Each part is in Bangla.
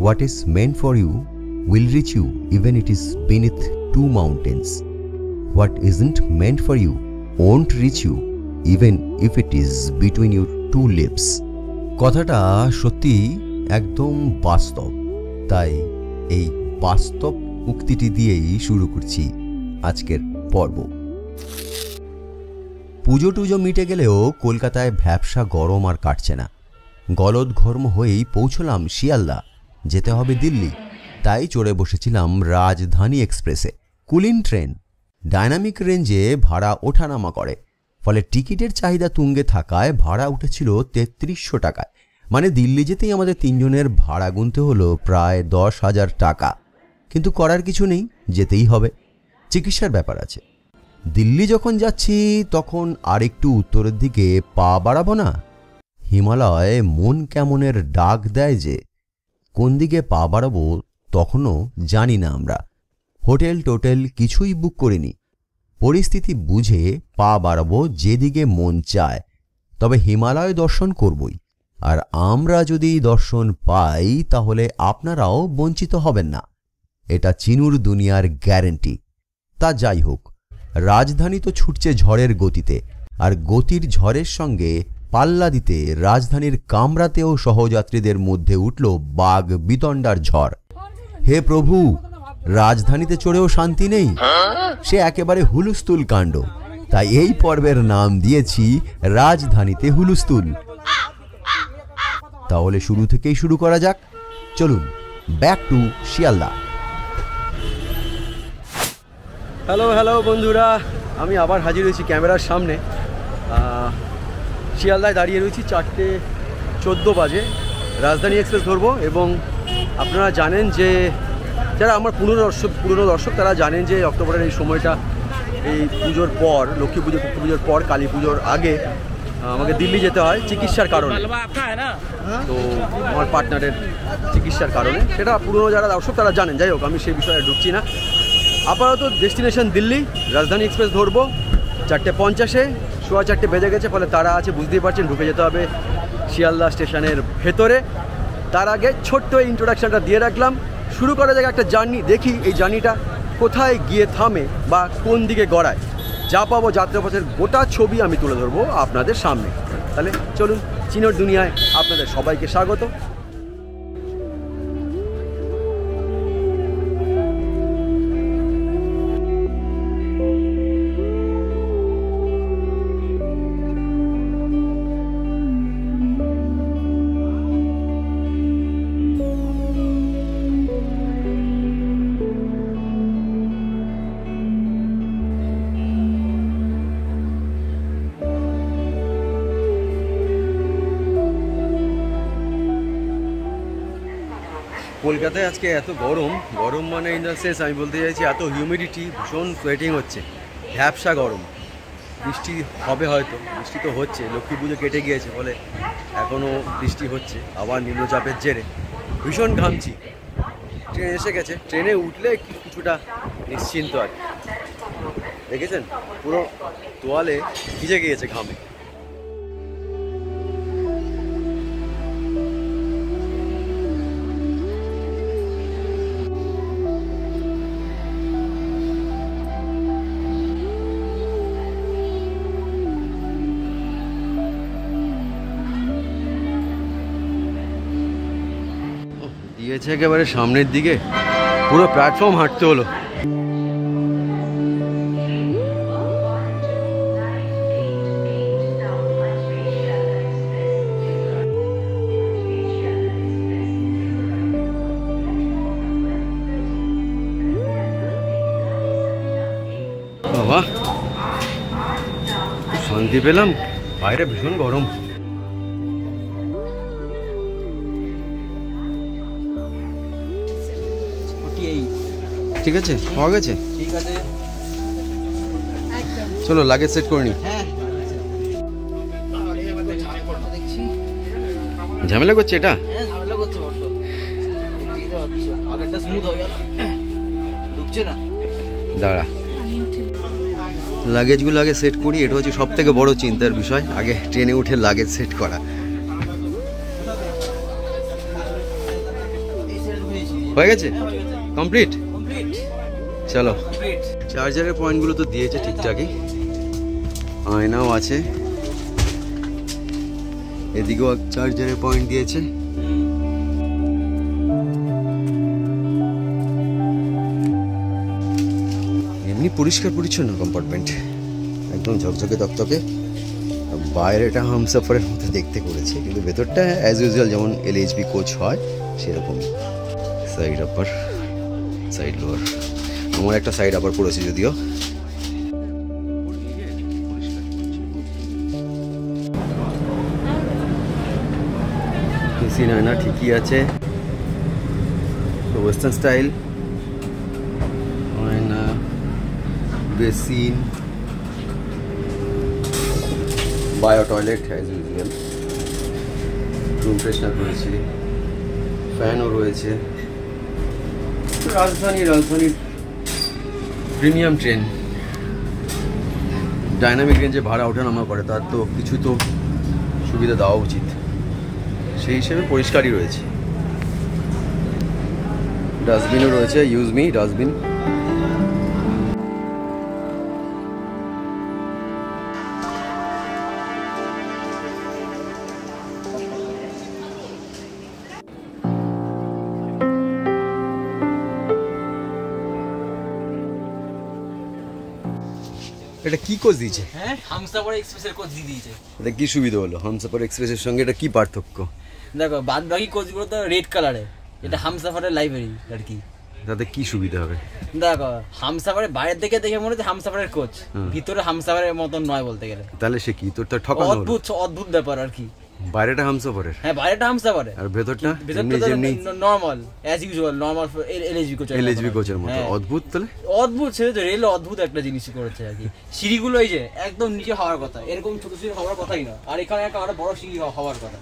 What is meant for you will reach you even it is beneath two mountains. What isn't meant for you won't reach you even if it is between your two lips. কথাটা সত্যি একদম বাস্তব, তাই এই বাস্তব উক্তিটি দিয়েই শুরু করছি আজকের পর্ব। পুজো টুজো মিটে গেলেও কলকাতায় ভ্যাপসা গরম আর কাটছে না। গলদঘর্ম হয়েই পৌঁছলাম শিয়ালদা, যেতে হবে দিল্লি। তাই চড়ে বসেছিলাম রাজধানী এক্সপ্রেসে। কুলিন ট্রেন, ডাইনামিক রেঞ্জে ভাড়া ওঠানামা করে, ফলে টিকিটের চাহিদা তুঙ্গে থাকায় ভাড়া উঠেছিল ৩৩০০ টাকায়। মানে দিল্লি যেতেই আমাদের তিনজনের ভাড়া গুনতে হলো প্রায় ১০,০০০ টাকা। কিন্তু করার কিছু নেই, যেতেই হবে, চিকিৎসার ব্যাপার আছে। দিল্লি যখন যাচ্ছি তখন আর একটু উত্তরের দিকে পা বাড়াবো না? হিমালয় মন কেমনের ডাক দেয় যে। কোন দিকে পা বাড়াবো তখনও জানি না আমরা। হোটেল টোটেল কিছুই বুক করিনি। পরিস্থিতি বুঝে পা বাড়াবো যেদিকে মন চায়। তবে হিমালয় দর্শন করবই, আর আমরা যদি দর্শন পাই তাহলে আপনারাও বঞ্চিত হবেন না, এটা চিনুর দুনিয়ার গ্যারেন্টি। তা যাই হোক, রাজধানী তো ছুটছে ঝড়ের গতিতে, আর গতির ঝড়ের সঙ্গে পাল্লা দিতে রাজধানীর কামরাতেও সহযাত্রীদের মধ্যে উঠল বাঘ বিতণ্ডার ঝড়। হে প্রভু, রাজধানীতে চড়েও শান্তি নেই, সে একেবারে হুলুস্থুল কাণ্ড। তাই এই পর্বের নাম দিয়েছি রাজধানীতে হুলুস্থুল। তাহলে শুরু থেকেই শুরু করা যাক। চলুন, back to Sealdah. Hello hello বন্ধুরা, আমি আবার হাজির হয়েছি ক্যামেরার সামনে। শিয়ালদায় দাঁড়িয়ে রয়েছি, 4:14 বাজে। রাজধানী এক্সপ্রেস ধরবো। এবং আপনারা জানেন যে, যারা আমার পুরনো দর্শক তারা জানেন যে অক্টোবরের এই সময়টা, এই পুজোর পর, লক্ষ্মী পুজো পুজোর পর, কালী পুজোর আগে আমাকে দিল্লি যেতে হয় চিকিৎসার কারণে। তো আমার পার্টনারের চিকিৎসার কারণে, সেটা পুরনো যারা দর্শক তারা জানেন। যাই হোক, আমি সেই বিষয়ে ঢুকছি না। আপাতত ডেস্টিনেশন দিল্লি, রাজধানী এক্সপ্রেস ধরবো 4:50-এ। 4:15 বেজে গেছে, ফলে তারা আছে, বুঝতেই পারছেন, ঢুকে যেতে হবে শিয়ালদা স্টেশনের ভেতরে। তার আগে ছোট্ট ইন্ট্রোডাকশানটা দিয়ে রাখলাম। শুরু করা যাক একটা জার্নি। দেখি এই জার্নিটা কোথায় গিয়ে থামে বা কোন দিকে গড়ায়। যা পাবো যাত্রাপথের গোটা ছবি আমি তুলে ধরবো আপনাদের সামনে। তাহলে চলুন, চিনোর দুনিয়ায় আপনাদের সবাইকে স্বাগত। কলকাতায় আজকে এত গরম মানে ইন দ্য সেন্স আমি বলতে চাইছি এত হিউমিডিটি, ভীষণ সোয়েটিং হচ্ছে, ভ্যাপসা গরম। বৃষ্টি হবে হয়তো, বৃষ্টি তো হচ্ছে, লক্ষ্মী পুজো কেটে গিয়েছে, ফলে এখনও বৃষ্টি হচ্ছে। আবার নিম্নচাপের জেরে ভীষণ ঘামছি। ট্রেন এসে গেছে, ট্রেনে উঠলে কিছুটা নিশ্চিন্ত আর কি। দেখেছেন, পুরো তোয়ালে ভিজে গিয়েছে ঘামে। দিয়েছে একেবারে সামনের দিকে, পুরো প্ল্যাটফর্ম হাঁটতে হলো। বাবা, শান্তি পেলাম। বাইরে ভীষণ গরম। ঠিক আছে, পাওয়া গেছে? ঠিক আছে, চলো লাগেজ সেট করে নি। ঝামেলা করছে এটা, দাঁড়া লাগেজগুলো আগে সেট করি, এটা হচ্ছে সব থেকে বড় চিন্তার বিষয়, আগে ট্রেনে উঠে লাগেজ সেট করা। হয়ে গেছে, কমপ্লিট। চলো, চার্জারের পয়েন্টগুলো তো দিয়েছে ঠিকঠাকই, আয়নাও আছে, এদিকেও চার্জারের পয়েন্ট দিয়েছে। এমনি পরিষ্কার পরিচ্ছন্ন কম্পার্টমেন্ট, একদম ঝকঝকে তকতকে। বাইরেটা হামসফারের মতো দেখতে করেছে, কিন্তু ভেতরটা অ্যাজ ইউজুয়াল যেমন LHB কোচ হয় সেরকমই। সাইড আপার, সাইড লোয়ার, আমার একটা সাইড আপার পড়েছে যদিও। এসি না ঠিকই আছে, ওয়েস্টার্ন স্টাইল আয়না, basin, bio toilet as usual, room freshener রয়েছে, ফ্যানও রয়েছে। রাজধানীর প্রিমিয়াম ট্রেন, ডাইনামিক রেঞ্জে ভাড়া ওঠানামা করে, তার তো কিছু তো সুবিধা দেওয়া উচিত, সেই হিসেবে পরিষ্কারই রয়েছে। ডাস্টবিনও রয়েছে, ইউজ মি ডাস্টবিন। এটা কি কোচ দিয়েছে? হ্যাঁ, হামসাফার এক্সপ্রেসের কোচ দিয়ে দিয়েছে। এটা কি সুবিধা হলো হামসাফার এক্সপ্রেসের সঙ্গে, এটা কি পার্থক্য? দেখো, বাদ বাকি কোচগুলো তো রেড কালারে, এটা হামসাফারের লাইব্রেরি আর কি। তাতে কি সুবিধা হবে? দেখো, হামসাফারের বাইরের থেকে দেখে মনে হচ্ছে হামসাফারের কোচ, ভিতরে হামসাফারের মতন নয় বলতে গেলে। তাহলে সে কি, তোর তো ঠকানো হলো। অদ্ভুত ব্যাপার আর কি। বাইরেটা হামসাফারের, হ্যাঁ বাইরেটা হামসাফারের, আর ভেতরটা normal as usual, normal LHB কোচের মতো। অদ্ভুত, তাহলে অদ্ভুত ছেড়ে তো রেল অদ্ভুত একটা জিনিস করেছে আর কি। সিঁড়িগুলো এই যে একদম নিচে হওয়ার কথা, এরকম ছোট সিঁড়ি হওয়ার কথাই না, আর এখানে একটা আরো বড় সিঁড়ি হওয়ার কথা।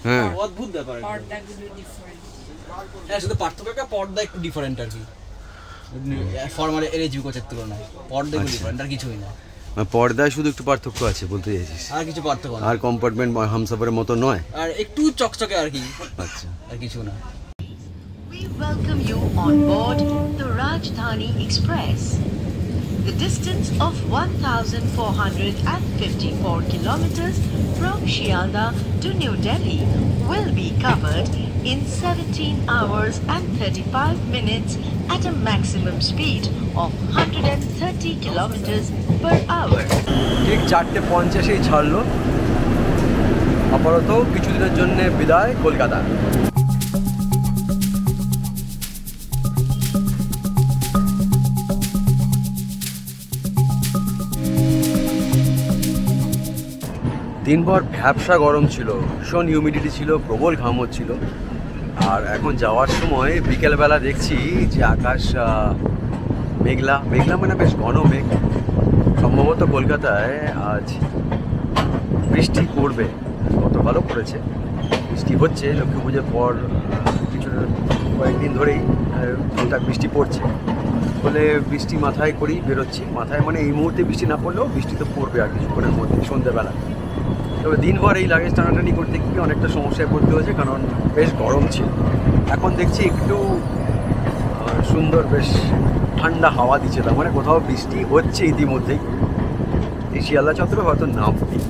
হ্যাঁ, অদ্ভুত ব্যাপার। হ্যাঁ, শুধু পার্থক্য একটা পর্দা একটু ডিফারেন্ট আর কি, ফর্মাল এলএইচবি কোচের তুলনায় পর্দা একটু ডিফারেন্ট, আর কিছুই না। পর্দায় শুধু একটু পার্থক্য আছে বলতে চাইছিস? আর কিছু পার্থক্য না, আর কম্পার্টমেন্ট হামসাফারের মতো নয়, আর একটু চকচকে আর কি। আচ্ছা, আর কিছু না। We welcome you on board the Rajdhani Express. The distance of 1,454 kilometers from Shialda to New Delhi will be covered in 17 hours and 35 minutes at a maximum speed of 130 kilometers per hour. ঠিক 4:50-এই ছাড়লো। আপাতত কিছুদিনের জন্য বিদায় কলকাতা। দিনভর ভ্যাপসা গরম ছিল, ভীষণ হিউমিডিটি ছিল, প্রবল ঘাম হচ্ছিল। আর এখন যাওয়ার সময় বিকেলবেলা দেখছি যে আকাশ মেঘলা মেঘলা, মানে বেশ ঘন মেঘ। সম্ভবত কলকাতায় আজ বৃষ্টি পড়বে, কত ভালো পড়েছে, বৃষ্টি হচ্ছে। লক্ষ্মী পুজোর পর কয়েকদিন ধরেই ঠিকঠাক বৃষ্টি পড়ছে বলে বৃষ্টি মাথায় করেই বেরোচ্ছি। মাথায় মানে এই মুহূর্তে বৃষ্টি না পড়লেও বৃষ্টি তো পড়বে আর কিছুক্ষণের মধ্যে, সন্ধ্যেবেলা। তবে দিনভর এই লাগেজ টানাটানি করতে গিয়ে অনেকটা সমস্যায় পড়তে হয়েছে, কারণ বেশ গরম ছিল। এখন দেখছি একটু সুন্দর বেশ ঠান্ডা হাওয়া দিচ্ছে, তার মানে কোথাও বৃষ্টি হচ্ছে ইতিমধ্যেই। এই শিয়ালদা চত্বরে হয়তো নাম পড়ছে।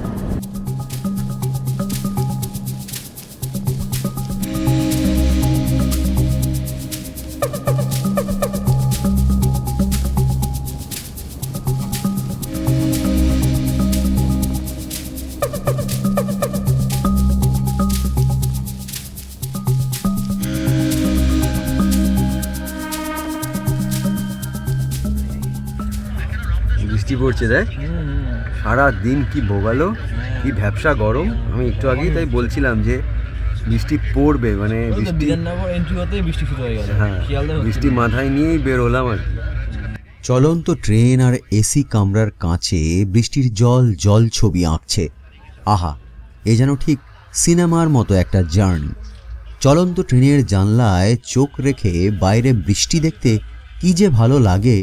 দেখ সারা দিন কি ভোগালো, কি ভ্যাপসা গরম। আমি একটু আগেই তাই বলছিলাম যে বৃষ্টি পড়বে, মানে বৃষ্টি, হ্যাঁ বৃষ্টি মাথায় নিয়েই বেরোলাম আর কি। চলন্ত ট্রেন আর এসি কামরার কাঁচে বৃষ্টির জল জল ছবি আঁকছে। আহা, এ যেন ঠিক সিনেমার মতো একটা জার্নি। চলন্ত ট্রেনের জানলায় চোখ রেখে বাইরে বৃষ্টি দেখতে কি যে ভালো লাগে।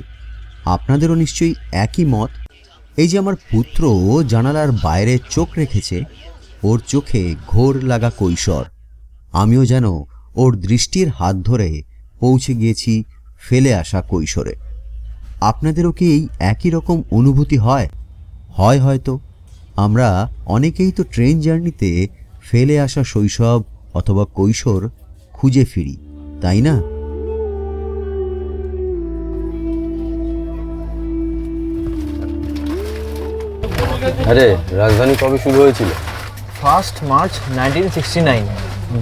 আপনাদেরও নিশ্চয়ই একই মত। এই যে আমার পুত্র জানালার বাইরে চোখ রেখেছে, ওর চোখে ঘোর লাগা কৈশোর। আমিও যেন ওর দৃষ্টির হাত ধরে পৌঁছে গিয়েছি ফেলে আসা কৈশোরে। আপনাদেরও কি এই একই রকম অনুভূতি হয়? হয়তো আমরা অনেকেই তো ট্রেন জার্নিতে ফেলে আসা শৈশব অথবা কৈশোর খুঁজে ফিরি, তাই না? আরে রাজধানী কবে শুরু হয়েছিল? 1 মার্চ 1969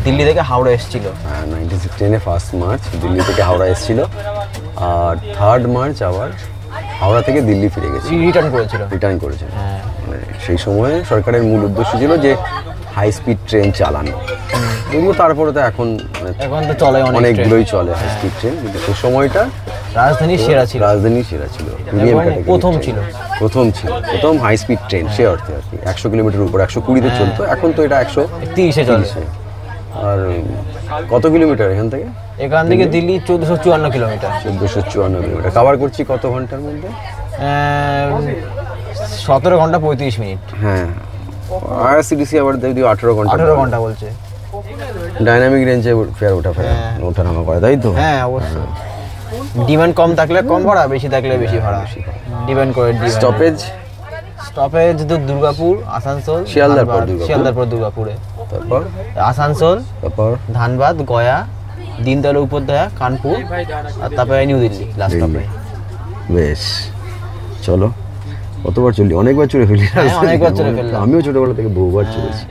দিল্লি থেকে হাওড়া এসেছিল। হ্যাঁ, 1969 1 মার্চ দিল্লি থেকে হাওড়া এসেছিল, আর 3 মার্চ আবার হাওড়া থেকে দিল্লি ফিরে গেছে, রিটার্ন করেছিল। মানে সেই সময়ে সরকারের মূল উদ্দেশ্য ছিল যে হাই স্পিড ট্রেন চালানো। যদিও তারপরে তো এখন তো চলে অনেকগুলোই চলে হাই স্পিড ট্রেন, কিন্তু সেই সময়টা রাজধানী সেরা ছিল। প্রথম হাই স্পিড ট্রেন, সে অর্থে আর কি 100 কিলোমিটার উপর 120-তে চলতো। এখন তো এটা 130-এ চলছে। আর কত কিলোমিটার এখান থেকে? এখান থেকে দিল্লি 1454 কিলোমিটার। 1454 কিলোমিটার কভার করছি কত ঘন্টার মধ্যে? 17 ঘন্টা 35 মিনিট। হ্যাঁ, আইআরসিটিসি আবার যদি 18 ঘন্টা বলছে। ডাইনামিক রেঞ্জে ফেয়ার ওঠানামা করে, তাই তো? হ্যাঁ, অবশ্যই। ডিমান্ড কম থাকলে কম ভাড়া, বেশি থাকলে বেশি ভাড়া, ডিপেন্ড করে। স্টপেজ তো দুর্গাপুর, আসানসোল, শিয়ালদার পর দুর্গাপুরে, তারপর আসানসোল, তারপর ধানবাদ, গয়া, দীনদয়াল উপাধ্যায়, কানপুর, আর তারপরে নিউ দিল্লি লাস্ট স্টপে। বেশ, চলো। কতবার চলি? অনেকবার চলে ফেলি। আমিও ছোটবেলা থেকে বহুবার চলেছি,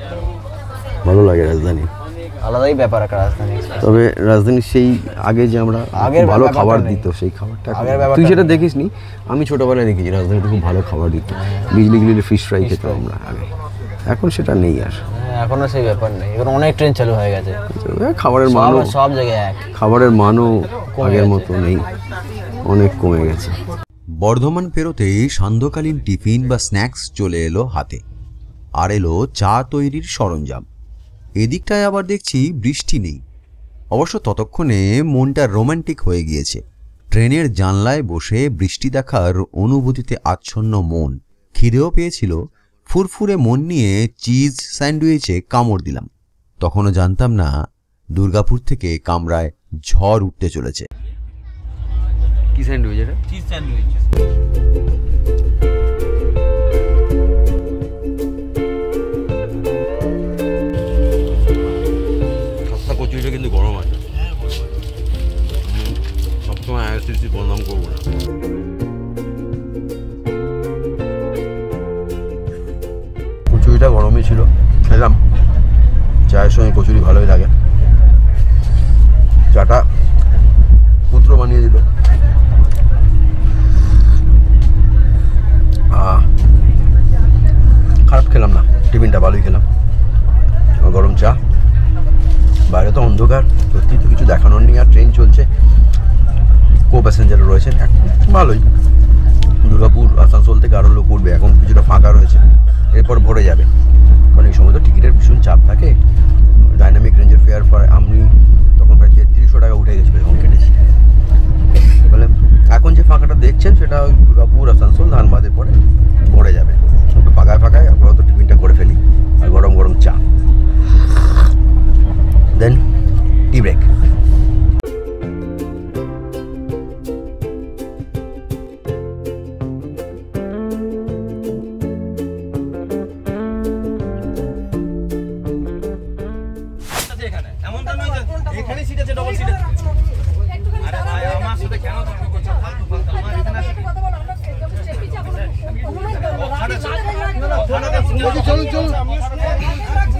ভালো লাগে রাজধানী, আলাদাই ব্যাপার একটা রাজধানী। তবে রাজধানীর সেই আগে যে আমরা ভালো খাবার দিত, সেই খাবারটা তুই সেটা দেখিসনি, আমি ছোটবেলায় দেখেছি রাজধানীতে খুব ভালো খাবার দিত। গিজলি ফিশ ফ্রাই খেতাম আমরা আগে, এখন সেটা নেই আর। এখনো সেই ব্যাপার নেই, এখন অনেক ট্রেন চালু হয়ে গেছে। খাবারের মানও সব জায়গায় এক, খাবারের মানও আগের মতো নেই, অনেক কমে গেছে। বর্ধমান পেরোতেই সান্ধ্যকালীন টিফিন বা স্ন্যাক্স চলে এলো হাতে, আর এলো চা তৈরির সরঞ্জাম। এদিকটায় আবার দেখছি বৃষ্টি নেই। অবশ্য ততক্ষণে মনটা রোমান্টিক হয়ে গিয়েছে। ট্রেনের জানলায় বসে বৃষ্টি দেখার অনুভূতিতে আচ্ছন্ন মন। খিদেও পেয়েছিল। ফুরফুরে মন নিয়ে চিজ স্যান্ডউইচে কামড় দিলাম। তখনও জানতাম না দুর্গাপুর থেকে কামরায় ঝড় উঠতে চলেছে। কি স্যান্ডউইচ এটা? Cheese sandwich. কচুরিটা কিন্তু গরম আছে, সবসময় আইআরসিটিসি বদনাম করবো না। কচুরিটা গরমই ছিল, খেলাম। চায়ের সঙ্গে কচুরি ভালোই লাগে। চাটা পুত্র বানিয়ে দিল। খারাপ খেলাম না, টিফিনটা ভালোই খেলাম। গরম চা, বাইরে তো অন্ধকার, সত্যি তো কিছু দেখানোর নেই। আর ট্রেন চলছে, কো প্যাসেঞ্জারও রয়েছেন, ভালোই। দুর্গাপুর আসানসোল থেকে আরও লোক উঠবে, এখন কিছুটা ফাঁকা রয়েছে, এরপর ভরে যাবে। কারণ এই সময় তো টিকিটের ভীষণ চাপ থাকে। ডাইনামিক রেঞ্জের ফেয়ার আমি তখন প্রায় 3300 টাকা উঠে গেছিলো যখন কেটেছি। বলে এখন যে ফাঁকাটা দেখছেন সেটা ওই দুর্গাপুর আসানসোল ধানবাদের পরে ভরে যাবে। একটু ফাঁকায় আপাতত টিফিনটা করে ফেলি, আর গরম গরম চা, দেন টি ব্রেক।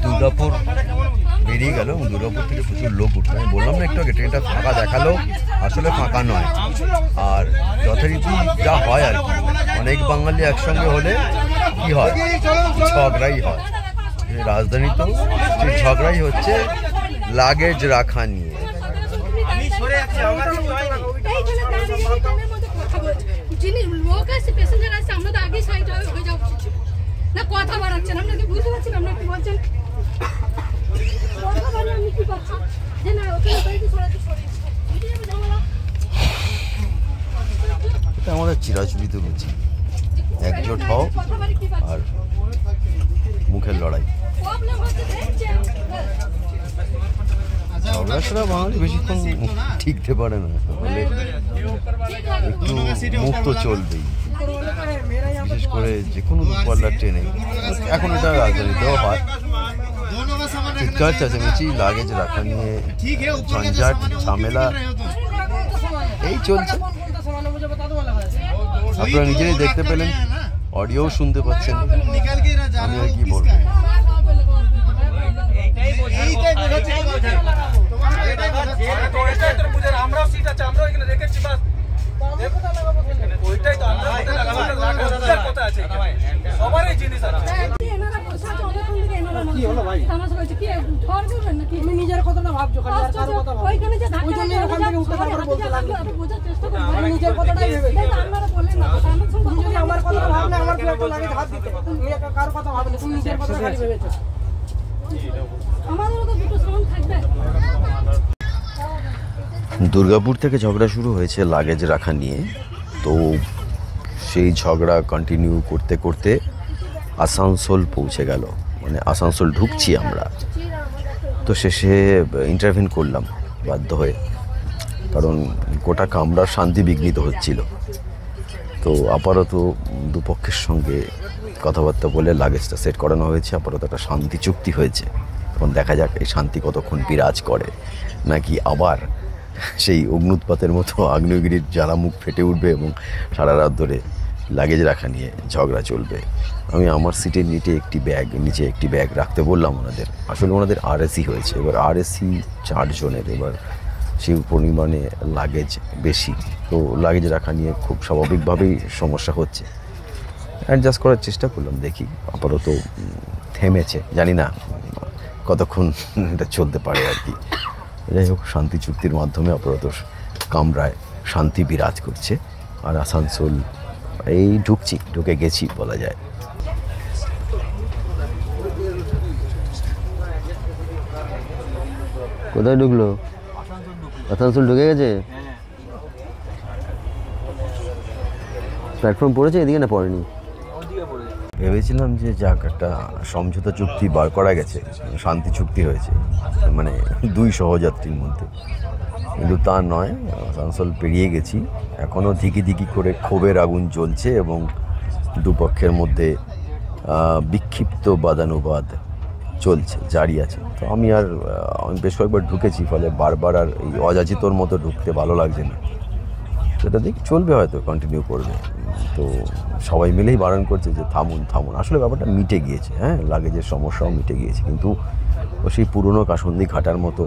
দুর্গাপুর বেরিয়ে গেল, দুর্গাপুর থেকে প্রচুর লোক উঠলো। আমি বললাম না একটু আগে, ট্রেনটা ফাঁকা দেখালো, আসলে ফাঁকা নয়। আর যথারীতি যা হয় আর কি, অনেক বাঙালি একসঙ্গে হলে কি হয়, ঝগড়াই হয়। রাজধানীতেও সেই ঝগড়াই হচ্ছে লাগেজ রাখা নিয়ে। যিনি লোক আছে, প্যাসেঞ্জার আছে, আমরা তো আগে সাইড হয়ে যাওয়া উচিত না। কথা বাড়াচ্ছেন, আমরা কি বুঝতে পারছেন? আমরা কি বলছেন? কথা বাড়ালে আমি কি করছি যে না, ওকে এটা আমাদের চিরাচরিত রুচি। একজোট হও, লড়াই। প্রবলেম হচ্ছে দেখছে ঝগড়া ছাড়া বাঙালি বেশিক্ষণ ঠিকতে পারে না, বলে একটু মুখ তো চলবেই, বিশেষ করে যে কোনো দূরপাল্লার ট্রেনে। এখন এটা রাজধানীতেও হয়, চিৎকার চেঁচামেচি, লাগেজ রাখা নিয়ে ঝঞ্ঝাট ঝামেলা এই চলছে। আপনারা নিজেরাই দেখতে পেলেন, অডিও শুনতে পাচ্ছেন, আমি আর কি বলবো। নিজের কথাটা ভাবছো, নিজের কথাটাই ভেবে আমার কথা ভাবলে আমার কি একটা লাগে হাত দিতে, তুমি কার কথা ভাবলে, তুমি নিজের কথা খালি ভেবেছো। দুর্গাপুর থেকে ঝগড়া শুরু হয়েছে লাগেজ রাখা নিয়ে, তো সেই ঝগড়া কন্টিনিউ করতে করতে আসানসোল পৌঁছে গেল, মানে আসানসোল ঢুকছি আমরা। তো শেষে ইন্টারভিউ করলাম বাধ্য হয়ে, কারণ গোটা কামরার শান্তি বিঘ্নিত হচ্ছিল। তো আপাতত দুপক্ষের সঙ্গে কথাবার্তা বলে লাগেজটা সেট করানো হয়েছে, আপাতত একটা শান্তি চুক্তি হয়েছে। এখন দেখা যাক এই শান্তি কতক্ষণ বিরাজ করে, নাকি আবার সেই অগ্নুৎপাতের মতো আগ্নেয়গিরির জ্বালামুখ ফেটে উঠবে এবং সারা রাত ধরে লাগেজ রাখা নিয়ে ঝগড়া চলবে। আমি আমার সিটের নিচে একটি ব্যাগ রাখতে বললাম ওনাদের। আসলে ওনাদের RSC হয়েছে, এবার RSC 4 জনের, এবার সেই পরিমাণে লাগেজ বেশি, তো লাগেজ রাখা নিয়ে খুব স্বাভাবিকভাবেই সমস্যা হচ্ছে। অ্যাডজাস্ট করার চেষ্টা করলাম, দেখি আপাতত থেমেছে, জানি না কতক্ষণ এটা চলতে পারে আর কি। যাই হোক, শান্তি চুক্তির মাধ্যমে আপাতত কামরায় শান্তি বিরাজ করছে। আর আসানসোল এই ঢুকে গেছি বলা যায়। কোথায় ঢুকলো? আসানসোল ঢুকে গেছে। প্ল্যাটফর্ম পড়েছে, এদিকে না পড়েনি। ভেবেছিলাম যে যাক একটা সমঝোতা চুক্তি বার করা গেছে, শান্তি চুক্তি হয়েছে, মানে 2 সহযাত্রীর মধ্যে, কিন্তু তা নয়। আসানসোল পেরিয়ে গেছি, এখনও ধিকি করে ক্ষোভের আগুন জ্বলছে এবং দুপক্ষের মধ্যে বিক্ষিপ্ত বাদানুবাদ চলছে, জারি আছে। তো আমি বেশ কয়েকবার ঢুকেছি, ফলে বারবার আর এই অযাচিতর মতো ঢুকতে ভালো লাগছে না। সেটা দেখি চলবে, হয়তো কন্টিনিউ করবে। তো সবাই মিলেই বারণ করছে যে থামুন। আসলে ব্যাপারটা মিটে গিয়েছে, হ্যাঁ, লাগেজের সমস্যাও মিটে গিয়েছে, কিন্তু সেই পুরনো কাসন্দি ঘাটার মতো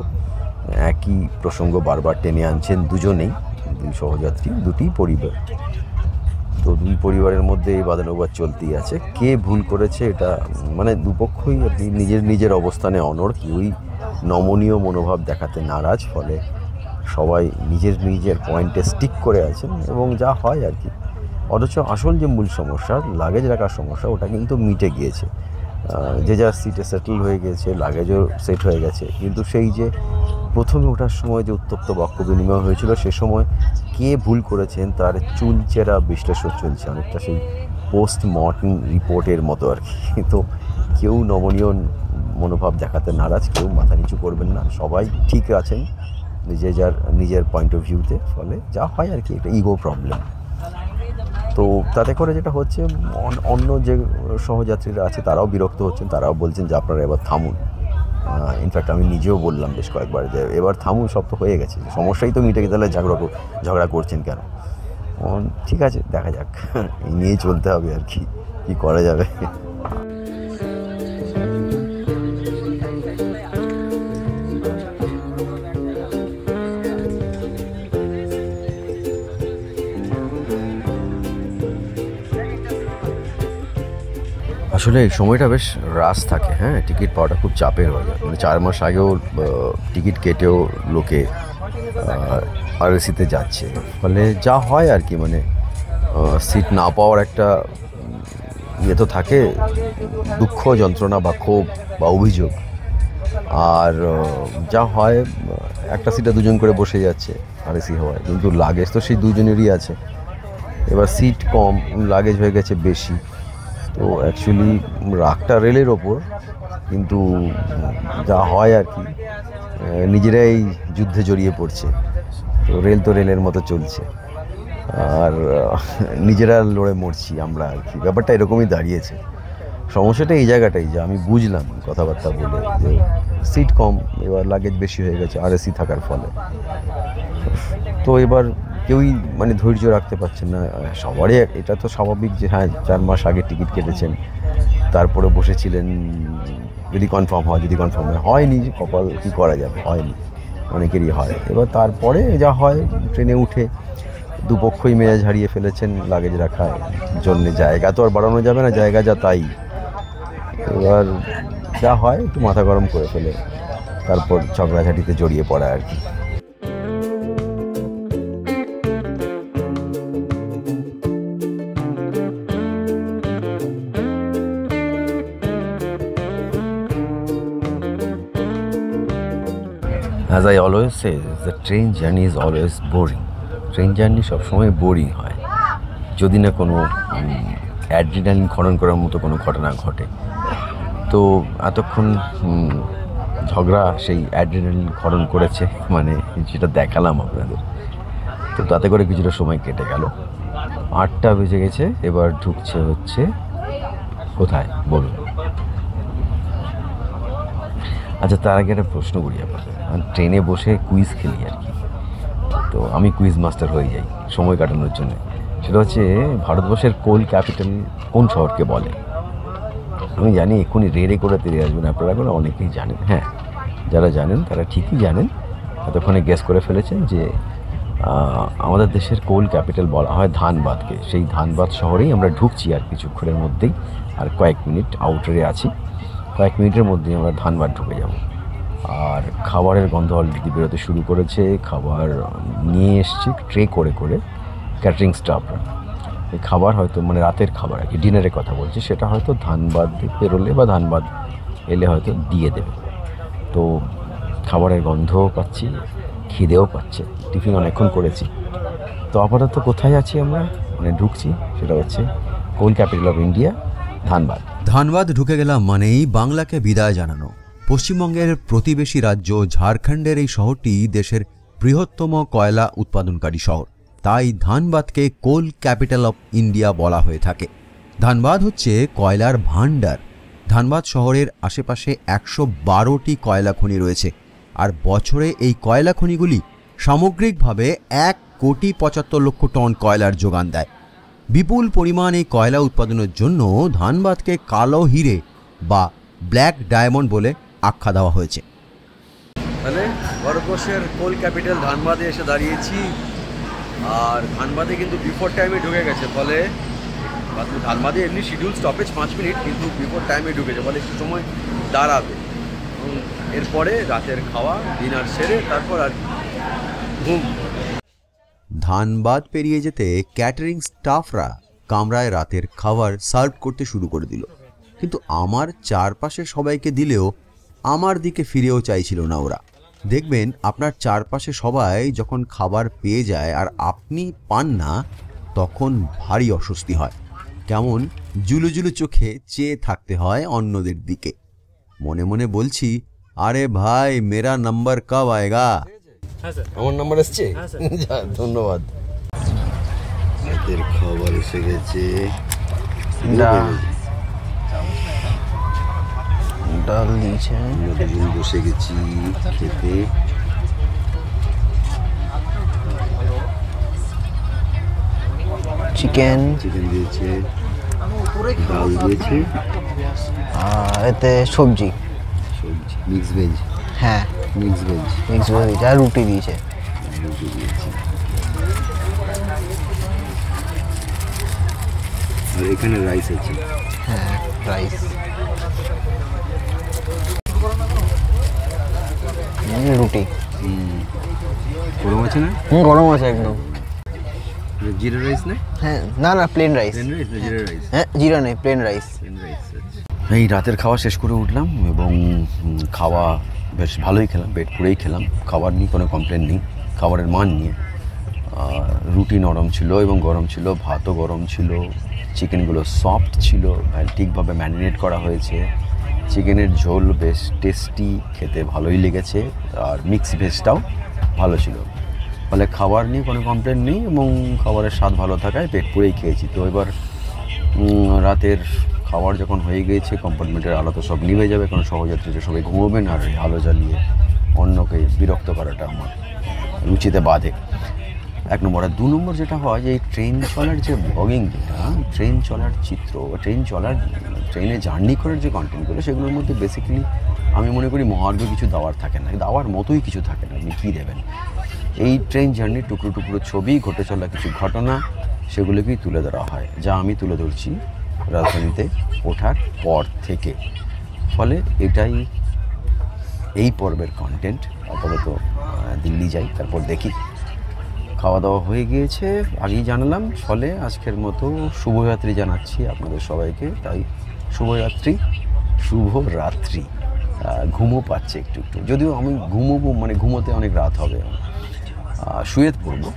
একই প্রসঙ্গ বারবার টেনে আনছেন দুজনেই, 2 সহযাত্রী, 2টি পরিবার। তো 2 পরিবারের মধ্যে এই বাদানুবাদ চলতেই আছে। কে ভুল করেছে এটা, মানে দুপক্ষই আর কি নিজের অবস্থানে অনড়, কেউই নমনীয় মনোভাব দেখাতে নারাজ, ফলে সবাই নিজের পয়েন্টে স্টিক করে আছেন এবং যা হয় আর কি। অথচ আসল যে মূল সমস্যা, লাগেজ রাখার সমস্যা, ওটা কিন্তু মিটে গিয়েছে। যে যার সিটে সেটেল হয়ে গেছে, লাগেজও সেট হয়ে গেছে, কিন্তু সেই যে প্রথমে ওঠার সময় যে উত্তপ্ত বাক্য বিনিময় হয়েছিল, সে সময় কে ভুল করেছেন তার চুলচেরা বিশ্লেষণ চলছে, অনেকটা সেই পোস্টমর্টম রিপোর্টের মতো আর কি। তো কেউ নমনীয় মনোভাব দেখাতে নারাজ, কেউ মাথা নিচু করবেন না, সবাই ঠিক আছেন নিজের পয়েন্ট অফ ভিউতে, ফলে যা হয় আর কি, একটা ইগো প্রবলেম। তো তাতে করে যেটা হচ্ছে, অন্য যে সহযাত্রীরা আছে তারাও বিরক্ত হচ্ছেন, তারাও বলছেন যে আপনারা এবার থামুন। ইনফ্যাক্ট আমি নিজেও বললাম বেশ কয়েকবার যে এবার থামুন, সব তো হয়ে গেছে, সমস্যাই তো মিটে গেছে, তাহলে ঝগড়া করছেন কেন? ঠিক আছে, দেখা যাক, এই নিয়েই চলতে হবে আর কি করা যাবে। আসলে এই সময়টা বেশ রাশ থাকে, হ্যাঁ, টিকিট পাওয়াটা খুব চাপের হয়ে যায়। মানে 4 মাস আগেও টিকিট কেটেও লোকে RSCতে যাচ্ছে, ফলে যা হয় আর কি, মানে সিট না পাওয়ার একটা তো থাকে, দুঃখ, যন্ত্রণা বা ক্ষোভ বা অভিযোগ। আর যা হয়, একটা সিটে 2 জন করে বসে যাচ্ছে RSC হওয়ায়, কিন্তু লাগেজ তো সেই 2 জনেরই আছে। এবার সিট কম, লাগেজ হয়ে গেছে বেশি, তো অ্যাকচুয়ালি রাগটা রেলের ওপর, কিন্তু যা হয় আর কি, নিজেরাই যুদ্ধে জড়িয়ে পড়ছে। তো রেলের মতো চলছে, আর নিজেরা লড়ে মরছি আমরা আর কি। ব্যাপারটা এরকমই দাঁড়িয়েছে। সমস্যাটা এই জায়গাটাই যে আমি বুঝলাম কথাবার্তা বলে যে সিট কম, এবার লাগেজ বেশি হয়ে গেছে RAC থাকার ফলে। তো এবার কেউই মানে ধৈর্য রাখতে পারছেন না। সবারই এটা তো স্বাভাবিক যে হ্যাঁ 4 মাস আগে টিকিট কেটেছেন, তারপরে বসেছিলেন যদি কনফার্ম হয়নি, কপাল কী করা যাবে, হয়নি, অনেকেরই হয়। এবার তারপরে যা হয়, ট্রেনে উঠে দুপক্ষই মেজাজ হারিয়ে ফেলেছেন লাগেজ রাখার জন্যে। জায়গা তো আর বাড়ানো যাবে না, জায়গা যা তাই। এবার যা হয় একটু মাথা গরম করে ফেলে তারপর ঝগড়াঝাটিতে জড়িয়ে পড়া আর কি। As I always say, the train journey is always boring. Train journey সবসময় বোরিং হয় যদি না কোনো অ্যাড্রিনালিন খনন করার মতো কোনো ঘটনা ঘটে। তো এতক্ষণ ঝগড়া সেই অ্যাড্রিনালিন খনন করেছে, মানে যেটা দেখালাম আপনাদের। তো তাতে করে কিছুটা সময় কেটে গেল। 8টা বেজে গেছে, এবার ঢুকছে হচ্ছে কোথায় বলুন? আচ্ছা, তার আগে একটা প্রশ্ন করি আপনাদের। ট্রেনে বসে কুইজ খেলি আর কি, তো আমি কুইজ মাস্টার হয়ে যাই সময় কাটানোর জন্য। সেটা হচ্ছে ভারতবর্ষের কোল ক্যাপিটাল কোন শহরকে বলে? আমি জানি এক্ষুনি রেড়ে করে তেড়ে আসবেন আপনারা, করে অনেকেই জানেন। হ্যাঁ, যারা জানেন তারা ঠিকই জানেন, এতক্ষণে গেস করে ফেলেছেন যে আমাদের দেশের কোল ক্যাপিটাল বলা হয় ধানবাদকে। সেই ধানবাদ শহরেই আমরা ঢুকছি আর কিছুক্ষণের মধ্যেই, আর কয়েক মিনিট আউটারে আছি। কয়েক মিনিটের মধ্যেই আমরা ধানবাদ ঢুকে যাব। আর খাবারের গন্ধ অলরেডি বেরোতে শুরু করেছে। খাবার নিয়ে এসছে ট্রে করে করে ক্যাটারিং স্টাফরা। এই খাবার হয়তো মানে রাতের খাবার আর কি, ডিনারের কথা বলছি, সেটা হয়তো ধানবাদ পেরোলে বা ধানবাদ এলে হয়তো দিয়ে দেবে। তো খাবারের গন্ধও পাচ্ছি, খিদেও পাচ্ছে। টিফিন অনেকক্ষণ করেছি। তো আপাতত কোথায় আছি আমরা, মানে ঢুকছি, সেটা হচ্ছে coal capital of India Dhanbad. Dhanbad ঢুকে গেলাম মানেই বাংলাকে বিদায় জানানো। পশ্চিমবঙ্গের প্রতিবেশী রাজ্য ঝাড়খণ্ডের এই শহরটি দেশের বৃহত্তম কয়লা উৎপাদনকারী শহর, তাই ধানবাদকে কোল ক্যাপিটাল অফ ইন্ডিয়া বলা হয়ে থাকে। ধানবাদ হচ্ছে কয়লার ভাণ্ডার। ধানবাদ শহরের আশেপাশে 112টি কয়লা খনি রয়েছে, আর বছরে এই কয়লা খনিগুলি সামগ্রিকভাবে 1,75,00,000 টন কয়লার যোগান দেয়। বিপুল পরিমাণ এই কয়লা উৎপাদনের জন্য ধানবাদকে কালো হিরে বা ব্ল্যাক ডায়মন্ড বলে আখ্যা দেওয়া হয়েছে। তাহলে ভারতবর্ষের কোল ক্যাপিটাল ধানবাদে এসে দাঁড়িয়েছি, আর ধানবাদে কিন্তু বিফোর টাইমে ঢুকে গেছে। ফলে ধানবাদে এমনি শিডিউল স্টপেজ 5 মিনিট, কিন্তু বিফোর টাইমে ঢুকেছে, ফলে একটু সময় দাঁড়াবে। এরপরে রাতের খাওয়া ডিনার সেরে তারপর আর ঘুম। ধানবাদ পেরিয়ে যেতে ক্যাটারিং স্টাফরা কামরায় রাতের খাবার সার্ভ করতে শুরু করে দিল, কিন্তু আমার চারপাশে সবাইকে দিলেও আমার দিকে ফিরেও চাইছিল না ওরা। দেখবেন আপনার চারপাশে সবাই যখন খাবার পেয়ে যায় আর আপনি পান না, তখন ভারী অস্বস্তি হয়। কেমন জুলু জুলু চোখে চেয়ে থাকতে হয় অন্যদের দিকে। মনে মনে বলছি, আরে ভাই মেরা নাম্বার কব আয়েগা? আমার নাম্বার এসছে, ধন্যবাদ। রাতের খাবার এসে গেছে, ডাল দিয়েছে, বসে গেছি খেতে। চিকেন দিয়েছে, ডাল দিয়েছে, এতে সবজি মিক্স ভেজ। হ্যাঁ, মিক্স ভেজ আর রুটি দিয়েছে। আর এখানে রাইস আছে। হ্যাঁ, রাইস, রুটি। গরম আছে না? গরম আছে একদম। জিরা রাইস না? হ্যাঁ, না না, প্লেন রাইস। জিরা রাইস? হ্যাঁ, জিরা নেই, প্লেন রাইস। এই রাতের খাওয়া শেষ করে উঠলাম এবং খাওয়া বেশ ভালোই খেলাম, পেট পুরেই খেলাম। খাবার নিয়ে কোনো কমপ্লেন নেই, খাবারের মান নিয়ে। রুটি নরম ছিল এবং গরম ছিল, ভাতও গরম ছিল, চিকেনগুলো সফট ছিল, ঠিকভাবে ম্যারিনেট করা হয়েছে, চিকেনের ঝোল বেশ টেস্টি, খেতে ভালোই লেগেছে, আর মিক্স ভেজটাও ভালো ছিল। ফলে খাবার নিয়ে কোনো কমপ্লেন নেই এবং খাবারের স্বাদ ভালো থাকায় পেট পুরেই খেয়েছি। তো এবার রাতের খাবার যখন হয়ে গিয়েছে, কম্পার্টমেন্টের আলো তো সব নিভে যাবে, কারণ সহযাত্রীরা সবাই ঘুমোবেন, আর আলো জ্বালিয়ে অন্যকে বিরক্ত করাটা আমার রুচিতে বাধে, 1 নম্বর। আর 2 নম্বর যেটা হয় যে এই ট্রেন চলার যে ব্লগিং, যেটা ট্রেন চলার চিত্র, ট্রেনে জার্নি করার যে কন্টেন্টগুলো, সেগুলোর মধ্যে বেসিক্যালি আমি মনে করি মহার্ঘ কিছু দেওয়ার থাকে না, দেওয়ার মতোই কিছু থাকে না। আপনি কী দেবেন? এই ট্রেন জার্নির টুকরো টুকরো ছবি, ঘটে চলা কিছু ঘটনা, সেগুলোকেই তুলে ধরা হয়, যা আমি তুলে ধরছি রাজধানীতে ওঠার পর থেকে। ফলে এটাই এই পর্বের কন্টেন্ট। আপাতত দিল্লি যাই, তারপর দেখি। খাওয়া দাওয়া হয়ে গিয়েছে, আগেই জানালাম। ফলে আজকের মতো শুভরাত্রি জানাচ্ছি আপনাদের সবাইকে। তাই শুভরাত্রি, শুভরাত্রি। ঘুমও পাচ্ছে একটু একটু, যদিও আমি ঘুমোবো, মানে ঘুমোতে অনেক রাত হবে, শুয়ে পড়বো,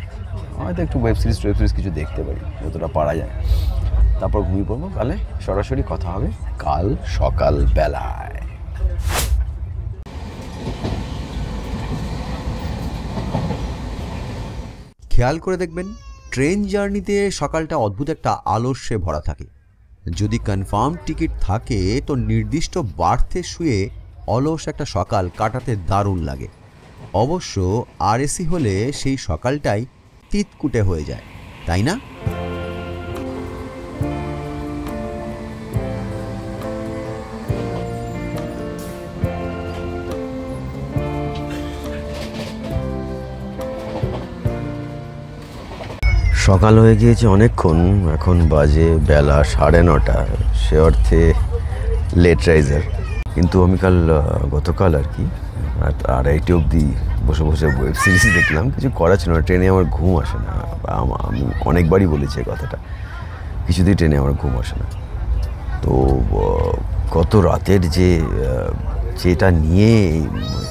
হয়তো একটু ওয়েব সিরিজ কিছু দেখতে পারি, যতটা পারা যায়, তারপর ঘুমিয়ে পড়বো। তাহলে সরাসরি কথা হবে কাল সকাল বেলায়। খেয়াল করে দেখবেন, ট্রেন জার্নিতে সকালটা অদ্ভুত একটা আলস্যে ভরা থাকে। যদি কনফার্ম টিকিট থাকে তো নির্দিষ্ট বার্থে শুয়ে অলস একটা সকাল কাটাতে দারুণ লাগে। অবশ্য আরএসি হলে সেই সকালটাই তিতকুটে হয়ে যায়, তাই না? সকাল হয়ে গিয়েছে অনেকক্ষণ, এখন বাজে বেলা 9:30। সে অর্থে লেট রাইজার। কিন্তু আমি গতকাল আর কি 2:30 অবধি বসে বসে ওয়েব সিরিজ দেখলাম। কিছু করা ছিল না, ট্রেনে আমার ঘুম আসে না। আমি অনেকবারই বলেছি কথাটা, কিছুতেই ট্রেনে আমার ঘুম আসে না। তো গত রাতের যেটা নিয়ে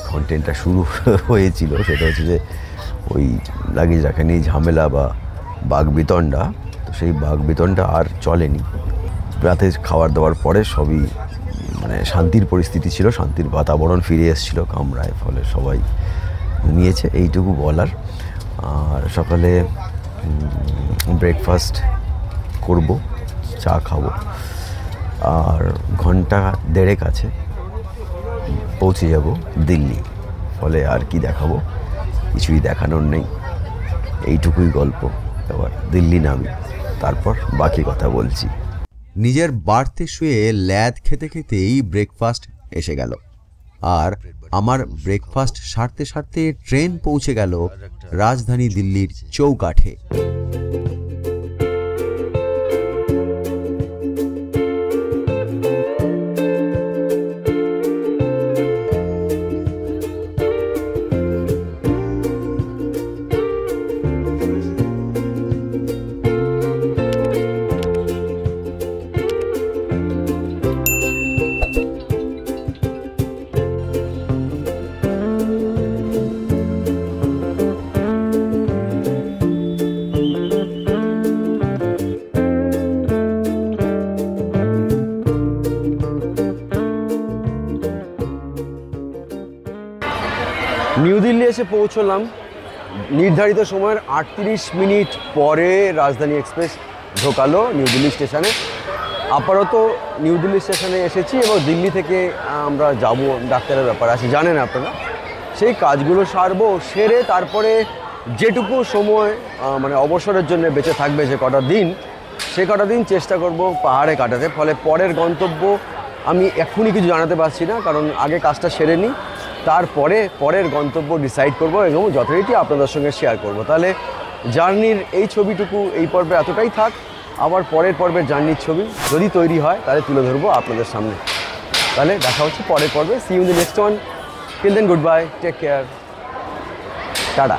কন্টেন্টটা শুরু হয়েছিল, সেটা হচ্ছে যে ওই লাগেজ রাখা নিয়ে ঝামেলা বা বাগবিতণ্ডা। তো সেই বাগবিতণ্ডা আর চলেনি। রাতে খাবার দাবার পরে সবই মানে শান্তির পরিস্থিতি ছিল, শান্তির বাতাবরণ ফিরে এসেছিলো কামরায়। ফলে সবাই ঘুমিয়েছে, এইটুকু বলার। আর সকালে ব্রেকফাস্ট করব, চা খাবো, আর 1.5 ঘন্টা আছে পৌঁছে যাব দিল্লি। ফলে আর কি দেখাবো, কিছুই দেখানোর নেই, এইটুকুই গল্প। এবার দিল্লি নামি, তারপর বাকি কথা বলছি। নিজের বার্থে শুয়ে ল্যাদ খেতে খেতেই ব্রেকফাস্ট এসে গেল, আর আমার ব্রেকফাস্ট সারতে সারতে ট্রেন পৌঁছে গেল রাজধানী দিল্লির চৌকাঠে। নিউ দিল্লি এসে পৌঁছলাম নির্ধারিত সময়ের 38 মিনিট পরে। রাজধানী এক্সপ্রেস ঢোকালো নিউ দিল্লি স্টেশনে। আপাতত নিউ দিল্লি স্টেশনে এসেছি এবং দিল্লি থেকে আমরা যাব, ডাক্তারের ব্যাপার আছে জানেন আপনারা। সেই কাজগুলো সারবো, সেরে তারপরে যেটুকু সময় মানে অবসরের জন্য বেঁচে থাকবে, যে কটা দিন, সে কটা দিন চেষ্টা করব পাহাড়ে কাটাতে। ফলে পরের গন্তব্য আমি এক্ষুনি কিছু জানাতে পারছি না, কারণ আগে কাজটা সেরে নিই, তারপরে পরের গন্তব্য ডিসাইড করব এবং যথারীতি আপনাদের সঙ্গে শেয়ার করব। তাহলে জার্নির এই ছবিটুকু এই পর্বে এতটাই থাক। আবার পরের পর্বের জার্নির ছবি যদি তৈরি হয় তাহলে তুলে ধরবো আপনাদের সামনে। তাহলে দেখা হচ্ছে পরের পর্বে। See you in the next one. Till then good bye, take care, tata.